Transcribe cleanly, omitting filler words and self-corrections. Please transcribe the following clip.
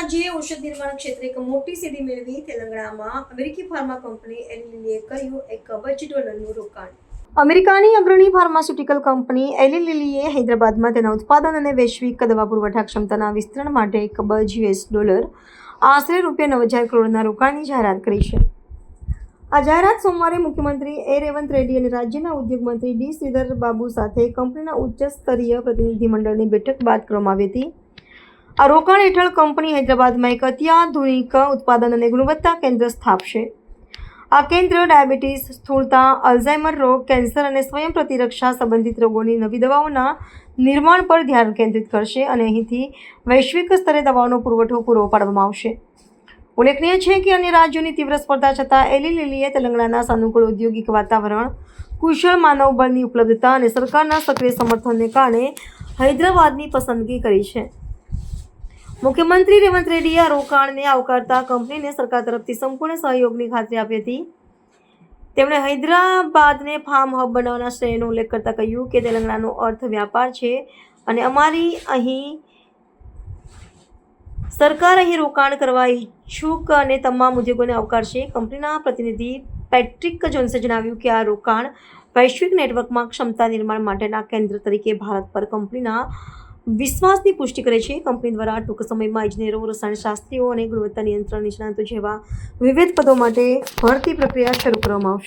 રાજ્યે ઔષધ નિર્માણ ક્ષેત્રે એક મોટી સિદ્ધિ મેળવી. તેલંગાણામાં અમેરિકી ફાર્મા કંપની એલી લીલીએ કર્યું $1 અબજનું રોકાણ. અમેરિકાની અગ્રણી ફાર્માસ્યુટિકલ કંપની એલી લીલીએ હૈદરાબાદમાં તેના ઉત્પાદન અને વૈશ્વિક દવા પુરવઠા ક્ષમતાના વિસ્તરણ માટે $1 અબજ આશરે ₹9,000 કરોડના રોકાણની જાહેરાત કરી છે. આ જાહેરાત સોમવારે મુખ્યમંત્રી એ રેવંત રેડ્ડી અને રાજ્યના ઉદ્યોગ મંત્રી ડી શ્રીધર બાબુ સાથે કંપનીના ઉચ્ચ સ્તરીય પ્રતિનિધિમંડળની બેઠક બાદ કરવામાં આવી હતી. આ રોકાણ હેઠળ કંપની હૈદરાબાદમાં એક અત્યાધુનિક ઉત્પાદન અને ગુણવત્તા કેન્દ્ર સ્થાપશે. આ કેન્દ્ર ડાયાબિટીસ, સ્થૂળતા, અલ્ઝાઇમર રોગ, કેન્સર અને સ્વયં પ્રતિરક્ષા સંબંધિત રોગોની નવી દવાઓના નિર્માણ પર ધ્યાન કેન્દ્રિત કરશે અને અહીંથી વૈશ્વિક સ્તરે દવાઓનો પુરવઠો પૂરો પાડવામાં આવશે. ઉલ્લેખનીય છે કે અન્ય રાજ્યોની તીવ્ર સ્પર્ધા છતાં એલી લીલીએ તેલંગાણાના સાનુકૂળ ઔદ્યોગિક વાતાવરણ, કુશળ માનવબળની ઉપલબ્ધતા અને સરકારના સક્રિય સમર્થનને કારણે હૈદરાબાદની પસંદગી કરી છે. મુખ્યમંત્રી રેવંત રેડ્ડીએ આ રોકાણને આવકારતા કંપનીને સરકાર તરફથી સંપૂર્ણ સહયોગની ખાતરી આપી હતી. તેમણે હૈદરાબાદને ફાર્મ હબ બનાવવાના શ્રેયનો ઉલ્લેખ કરતા કહ્યું કે તેલંગાણાનો અર્થ વ્યાપાર છે અને અમારી સરકાર અહીં રોકાણ કરવા ઈચ્છુક અને તમામ ઉદ્યોગોને આવકારશે. કંપનીના પ્રતિનિધિ પેટ્રિક જોન્સે જણાવ્યું કે આ રોકાણ વૈશ્વિક નેટવર્કમાં ક્ષમતા નિર્માણ માટેના કેન્દ્ર તરીકે ભારત પર કંપનીના વિશ્વાસની પુષ્ટિ કરે છે. કંપની દ્વારા ટૂંક સમયમાં ઇજનેરો, રસાયણશાસ્ત્રીઓ અને ગુણવત્તા નિયંત્રણ નિષ્ણાતો જેવા વિવિધ પદો માટે ભરતી પ્રક્રિયા શરૂ કરવામાં આવશે.